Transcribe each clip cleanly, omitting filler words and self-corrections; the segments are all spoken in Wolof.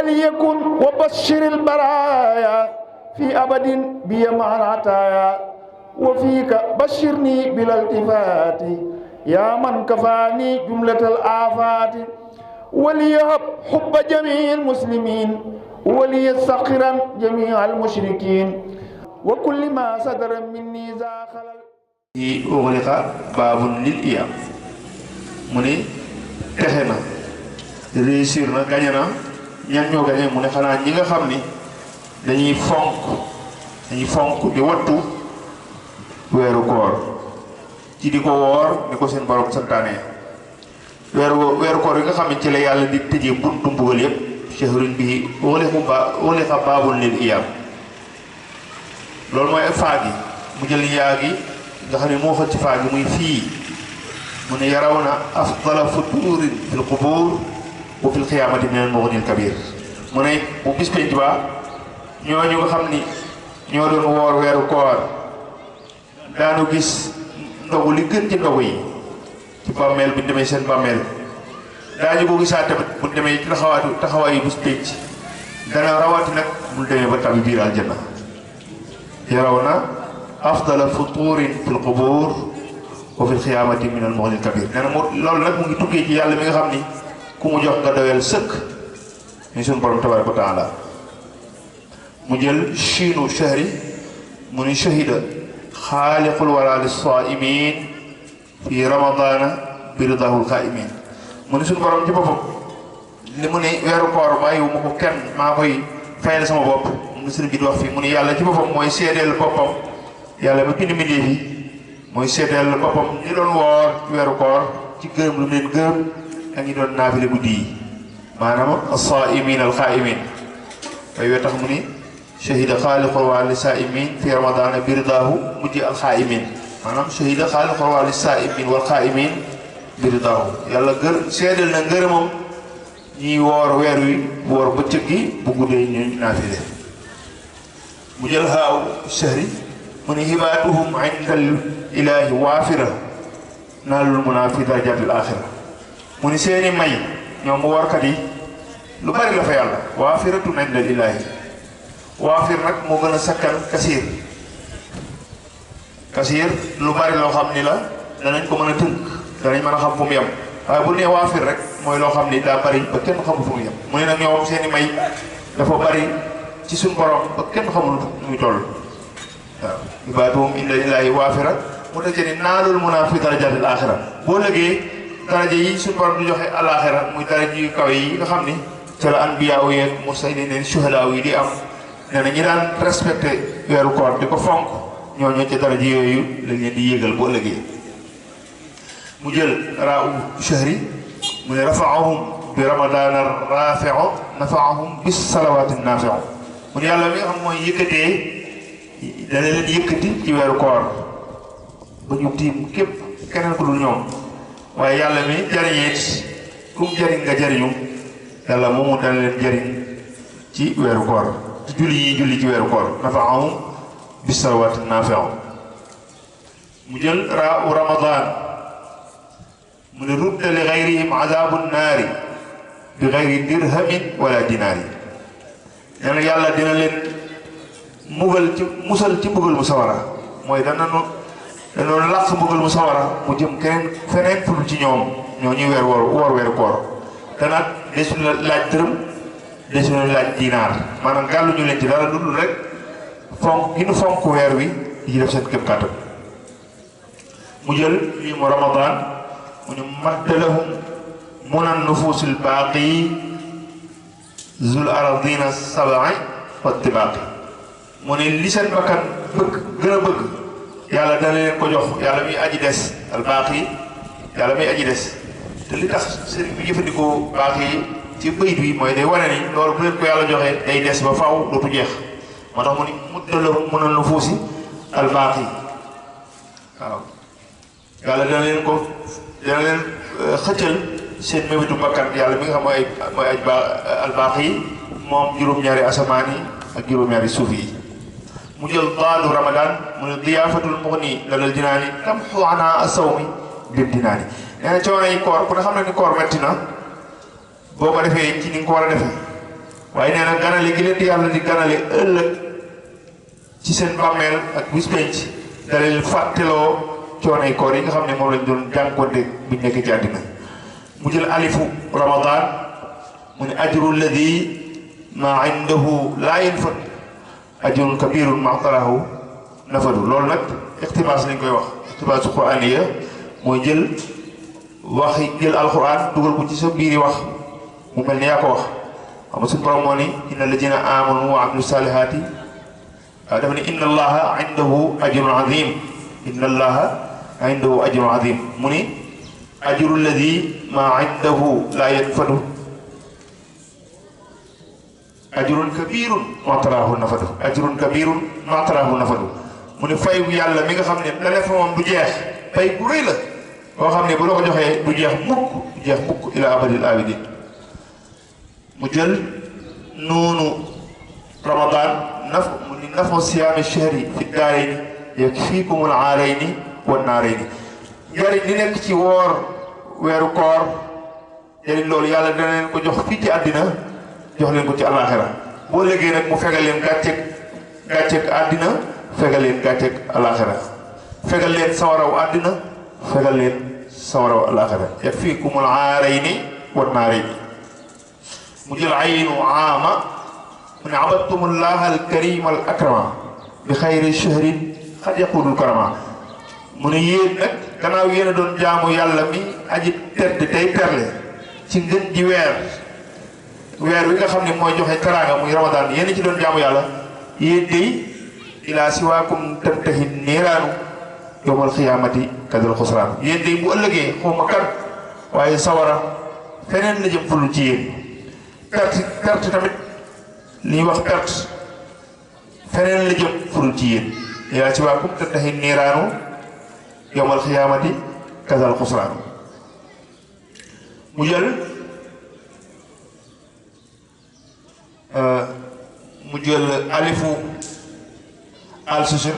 وليكن وبشر البرايا في أبد بي مع العطايا وفيك بشرني بالالتفات يا من كفاني جملة الآفات وليهب حب جميع المسلمين وليسخرا جميع المشركين وكل ما صدر مني ذا خلل أغلق باب للإيام مني تخنا réussir na gagné na ñan ñoo gagné mu ne xanaa ñi nga xam ni dañuy fonk di wattu weeru koor ci di ko woor ni ko seen borom santaane weeru koor yi nga xam ne ci la yàlla di tëjee buntu mbugal yépp shahrun bihi ughliqa baabun lil iyaam loolu mooy faagi mu jël yaa gi nga xam ne moo xëcc faagi muy fii mu ne yarawna afdala futuurin fil qubuur wa fil qiyaamati min al mughni al kabiir mu ne bu bis penc ba ñooñu nga xam ni ñoo doon woor weeru koor daanu gis ndogu li gën ci ndogu yi ci bàmmeel bu ñu demee seen bàmmeel daañu ko gisaat tamit bu ñu demee ci taxawaayu bis penc dana rawati nag bu ñu demee ba tabi biir aljanna yarawna afdala futuurin fil qubuur wa fil qiyaamati min al mughni al kabiir nee na loolu nag mu ngi tukkee ci yàlla mi nga xam ni ku mu jox nga doyal sëkk ni suñu borom tabaaraka wa taala mu jël chiinu shahri mu ni shahida xaaliqul wara lis-saa'imiin fi ramadaana bi ridaahul qaa'imin mu ni suñu borom ci boppam li mu ni weeru koor bàyyiwu ma ko kenn maa koy fayal sama bopp mu sëriñ bi di wax fii mu ni yàlla ci boppam mooy seedeel boppam yàlla ba bind mbindéef yi mooy seedeel boppam ñi doon woor weeru koor ci gërëm lu mu leen gërëm ak ñi doon naafile guddi yi maanaam as-saa'imiin al-qaa'imin way we tax mu ni shahida xaaliqul wara lis-saa'imiin fi ramadaana bi ridaahu mujji al-qaa'imin maanaam shahida xaaliqul wara lis-saa'imiin wal qaa'imin bi ridaahu yàlla seedeel na ngërëmam ñiy woor weer wi woor bëccëg gi bu guddee ñu naafile mu jël haaw shahri mu ni hibaatuhum inda ilaahi waafira naalul munaa fi darajaatil aaxira mu ni seeni may ñoom mu warkat yi lu bari la fa yàlla waafiratu inda ilaahi waafir nag moo gën a sakkan kasiir lu bari loo xam ni la danañ ko mën a tënk danañ mën a xam fu mu yem waaye bu nee waafir rek mooy loo xam ni daa bari ba kenn xamul fu mu yem mu ne nag ñoom seeni may dafa bari ci suñ borom ba kenn xamul nu muy toll waaw ibaatuhum inda ilaahi waafira mu dajee ni naalul munaa fi darajaatil aaxira boo lëgee daraja yi suñ borom di joxe alaaxira muy daraja yu kaw yi nga xam ni ca la anbiyaaw yeeg mursaliin shuhadaa yi di am nee na ñi daan respecté weeru koor di ko fonk ñooñu ci daraja yooyu lañ leen di yéegal boo lëgee mu jël raawu shahri mu ne rafaahum bi ramadaana raafiu nafaahum bis salawaati naafiu mu ne yàlla mi nga xam mooy yëkkatee dana leen yëkkati ci weeru koor ba ñu tiim képp keneen ku dul ñoom waaye yàlla mi jariñeet kum jariñ nga jariñu yàlla moomu dana leen jariñ ci weeru koor ci julli ci weeru koor nafaahum bis salawaati naafiu mu jël raawu ramadaan mu ne rudda li gayrihim azaabu naari bi gayri dirhamin wala dinaari nee na yàlla dina leen musal ci mbugal mu sawara mooy danoon làq mbugal mu sawara mu jëm feneen fu ci ñoom ñoo ñuy woor weeru koor te nag desu la laaj dërëm desu la laaj dinaar maanaam gàlluñu leen ci dara dudul rek fonk gi nu fonk weer wi di ci def seen képp kàttan mu jël lii mu ramadaan mu ne maddalahum munan nufuusil baaqi zul aradina sabai wattibaaqi mu ne li seen bakkan gën a bëgg yàlla dana leen ko jox yàlla muy aji des al baaqi yàlla muy aji des te li tax sëriñ bi jëfandikoo baaqi ci bayit bi mooy day wane ni loolu bu leen ko yàlla joxee day des ba faw dootu jeex moo tax mu ni maddalahum munan nufuusi al baaqi waaw yàlla dana leen xëccal seen mébitu bakkan yàlla mi nga xam mooy aj albaax yi moom juróom-ñaari asamaan yi ak juróom-ñaari suuf yi mu jël daalu ramadan mu ne diyaafatul mughni ladal jinaani tamxu anaa asawmi bil dinaani nee na coono yi koor ku ne xam ne ni koor metti na boo ko defee ci ni nga ko war a defee waaye nee na ganale gi leen di yàlla di ganale ëllëg ci seen bàmmeel ak bis penc da leen fàtteloo coonay koor yi nga xam ne moom lañ doon jànkonte buñ nekk ci àddina mu jël alifu ramadan mu ne ajru alladi ma indahu laa yanfad ajrun kabirun ma tarahu nafadu loolu nag iqtibaas lañ koy wax iqtibaasu quraaniya mooy jël alquran dugal ko ci sa biiri wax mu mel ni yaa ko wax xam nga suñu borom moo ni inna alladina amanu wa amilu salihaati dafa ne inna allaha indahu ajrun azim inna allaha indahu ajrun azim mu ni ajru alladi ma indahu laa yanfadu ajrun kabirun ma taraahu nafadu ajrun kabirun ma taraahu nafadu mu ne fay yàlla mi nga xam ne la def moom du jeex fay bu rëy la boo xam ne bu la ko joxee du jeex mukk ila abadil abidin mu jël noonu ramadan mu ni nafu siyaami shahri fi daarayni yakfiikumul aarayni wan naarayni njariñ li nekk ci woor weeru koor njariñ loolu yàlla dana leen ko jox fii ci àddina jox leen ko ci alaxira boo léegi nag mu fegal leen gàcceeg àddina fegal leen gàcceeg alaxira fegal leen sawaraw àddina fegal leen sawaraw alaxira yakfiikumul aarayni wan naarayni mu jël aynu aama mu ne abadtumullaha alkarima al akrama bi xayri shahrin xad yaqudul karama mu ne yéen nag gannaaw yéen a doon jaamu yàlla mi aji tedd tey terle ci ngën ji weer wi nga xam ne mooy joxe teraanga muy ramadan yéen ci doon jaamu yàlla yéen day ilaa siwaakum tantahi niiraanu yowmal xiyaamati kadal xusraan yéen day bu ëllëgee xawma kan waaye sawara feneen la jëm ful ci yéen perte tamit li ñuy wax perte feneen la jëm ful ci yéen ilaa siwaakum tantahi niiraanu yowmal xiyaamati kadal xusraan mu jël alifu alsusin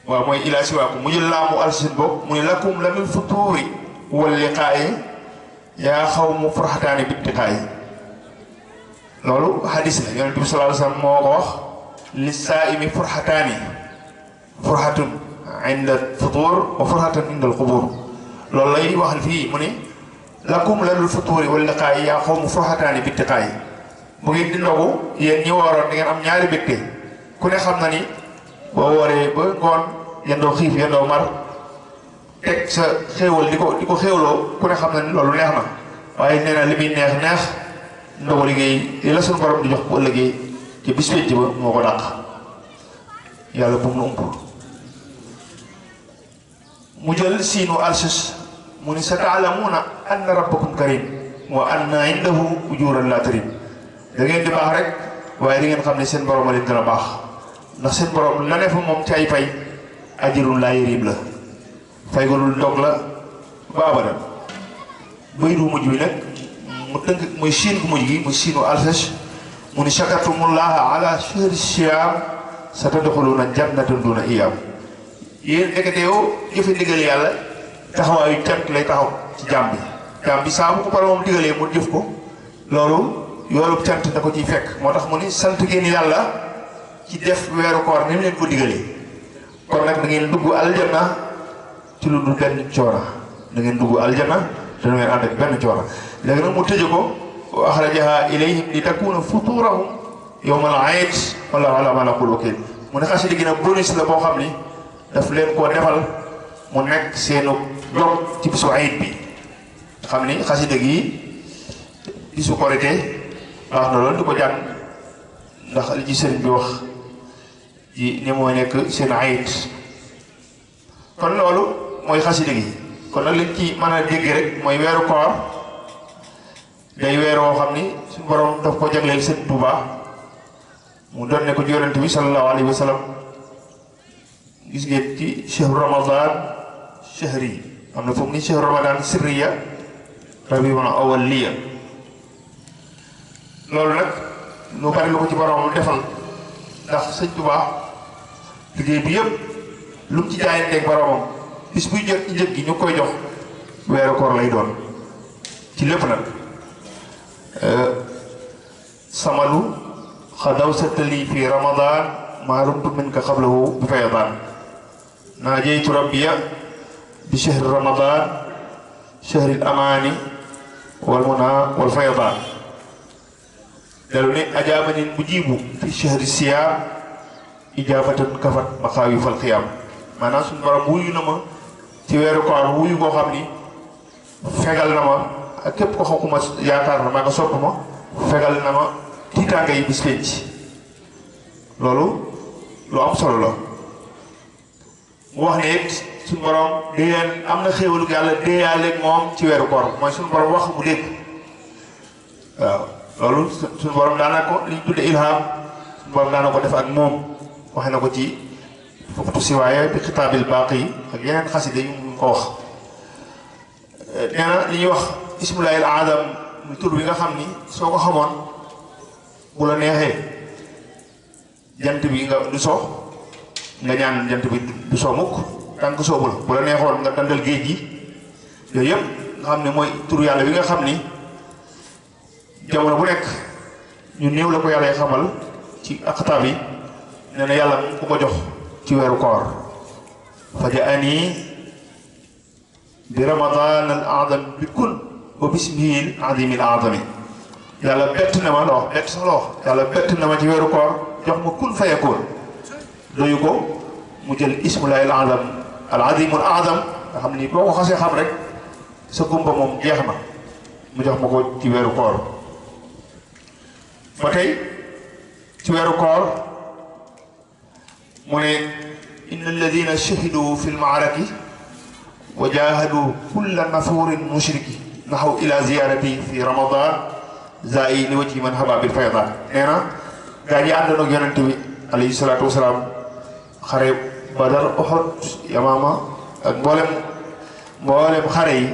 waaw mooy ilaa siwaakum mu jël laamu alsusin boobu mu ne lakum la min futuuri wal liqaayi yaa xaw mu farxataani bittiqaayi loolu hadis la yonent bi sallallahu alayhi wa sallam moo ko wax li saaimi farxataani farxatun inda futuur wa farxatun inda alqubuur loolu lay wax fii mu ne lakum lalul futuuri wal liqaayi yaa xaw mu farxataani bittiqaayi bu ngeen di ndogu yéen ñi wooroon di ngeen am ñaari bégte ku ne xam na ni boo wooree ba ngoon yendoo xiif yendoo mar teg sa xéewal di ko xéewloo ku ne xam na ni loolu neex na waaye nee na li muy neex ndogu liggéey li la suñu borom di jox bu ëllëgee ci bis pénc ba moo ko dàq yàlla bu mu ump mu jël siinu alsus mu ni sa taalamuuna anna rabbakum karim wa anna indahu ujuran la tarim da ngeen di baax rek waaye di ngeen xam ne seen borom a leen gën a baax ndax seen borom la ne fa moom ci ay pay ajirun laa yëriib la fay ko dul dog la ba abadan bëy du mujj bi nag mu tënk muy siin gu mujj gi muy siinu alsas mu ni shakartumullaha ala shahri siyaam sa tadxuluuna jannatan duna iyaam yéen nekkate yow jëfe ndigal yàlla taxawaayu cant lay taxaw ci jaam bi saa bu ko pare moom digalee mu jëf ko loolu yoolu cant da ko ciy fekk moo tax mu ni sant ngeen yàlla ci def weeru koor ni mu leen ko digalee kon nag da ngeen dugg aljanna ci lu dul benn coora da ngeen dugg aljanna te da ngeen ànd ak benn coora léegi nag mu tëje ko wa axrajaha ilayhim li takuna futurahum yawmal iid wallahu ala ma naqul wakil mu ne xasida gi nag bonus la boo xam ni daf leen koo defal mu nekk seenu dog ci bisu iid bi xam ni xasida gi bisu korite wax na loolu di ko jàng ndax li ci sëriñ bi wax ci ni mooy nekk seen ayit kon loolu mooy xasida gi kon nag liñ ci mën a dégg rek mooy weeru koor day weer woo xam ni suñu borom daf ko jagleel sëñ Tuubaa mu doon ne ko yonent bi sallallahu alayhi wa sallam gis ngeen ci shahru ramadan shahri am na foofu ni shahru ramadan sirriya rabiul awwal liya loolu nag lu bari lu ko ci borom defal ndax sëñ Tuubaa liggéey bi yëpp lu mu ci jaayanteeg boromam bis buy jot ci njëg gi ñu koy jox weeru koor lay doon ci lépp nag samalu xadawsata lii fi ramadan maa rumtu minka qablahu bi faydaan naajeytu rabbiya bi shahri ramadan shahri al amaani wal muna wal faydaan dalu ne ajaabanin mujibu fi shahri siyaam ijaabatan kafat maxaawi fal xiyaam maanaam suñu borom wuyu na ma ci weeru koor wuyu koo xam ni fegal na ma ak képp ko xaw yaakaar na maa nga sopp ma fegal na ma tiitaanga yi bis penc loolu lu am solo la mu wax ne it suñu borom déyaan am na xéewalu yàlla déyaaleeg moom ci weeru koor mooy suñu borom wax mu dégg waaw loolu suñu borom daana ko li ñu tudde ilham suñu borom daana ko def ak moom waxe na ko ci fukkatu siwaaya bi xitaabil baaqi ak yeneen xaside yu mu ko wax nee na li ñuy wax ismullahil adam muy tur bi nga xam ni soo ko xamoon bu la neexee jant bi nga du soo nga ñaan jant bi du soo mukk tànk soobu la bu la neexoon nga dandal géej gi yooyu yëpp nga xam ne mooy tur yàlla bi nga xam ni jamono bu nekk ñu néew la ko yàlla xamal ci aqtaab yi nee na yàlla mu ko jox ci weeru koor fa jaani bi ramadan al adam bi kun wa bismihi al azim al azami yàlla bett na ma loo bett sa loo yàlla bett na ma ci weeru koor jox ma kun fayakoon doyu ko mu jël ismullahi al azam al azim al azam nga xam ni boo ko xasee xam rek sa gumba moom jeex na mu jox ma ko ci weeru koor ba tey ci weeru koor mu ne inna alladina shahidu fi lmaaraki wa jahadu kulla nafurin mushriki naxaw ila ziyarati fi ramadan zayi li wajhi man haba bil faydan nee na gaa ñi àndoon ak yonente bi alayhi salaatu wasalaam xare badar Uhud yamaama ak mboolem xare yi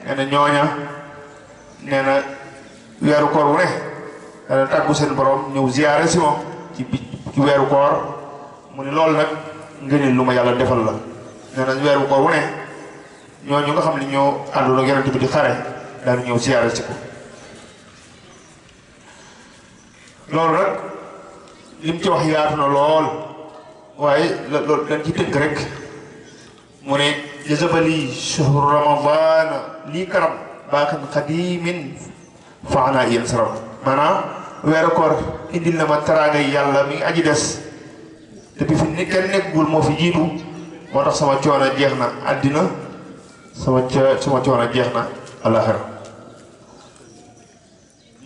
nee na ñooña nee na weeru koor wu ne dana tàggu seen borom ñëw ziyaare si moom ci weeru koor mu ne loolu nag ngëneel lu ma yàlla defal la nee na weeru koor wu ne ñooñu nga xam ne ñoo àndoon ak yonent bi di xare daan ñëw ziyaare si ko loolu nag lim ci wax yaatu na lool waaye loolu dañ ci tënk rek mu ne jazabali shahru ramadana lii karam baaxin xadimin faana yéen saram maanaam weeru koor indil na ma taraanga yi yàlla mi ngi aji des te bi fi ni kenn nekkul moo fi jiitu moo tax sama coono jeex na àddina sama coono jeex na alaxira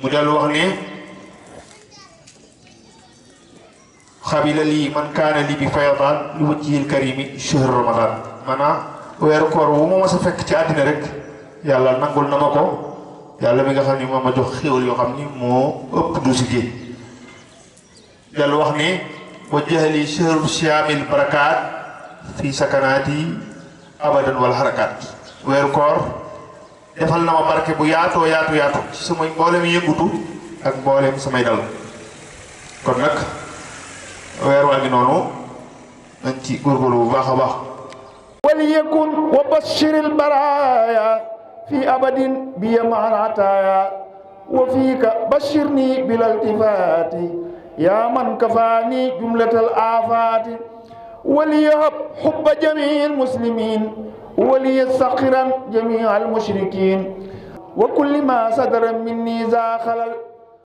mu dellu wax ni xabila lii man kaana lii bi fayadaan li wajhil karimi shahr ramadan maanaam weeru koor wu ma mas a fekk ci àddina rek yàlla nangul na ma ko yàlla mi nga xam ni moo ma jox xéwal yoo xam ni moo ëpp du si géej dellu wax ni wajjahali shahru siyaamil barakaat fi sakanaati abadan wal harakaat weeru koor defal na ma barke bu yaatoo yaatu ci samay mboolem yëngutu ak mboolem samay dal kon nag weer waa ngi noonu nañ ci góorgóorlu bu baax a baax wal yakun wa bashiril baraaya fi abadin bi maanataaya wa fiika bashirni bil iltifaati yaa man kafaani jumlatal aafaati وليهب حب جميع المسلمين وليسخرا جميع المشركين وكل ما صدر مني ذا خلل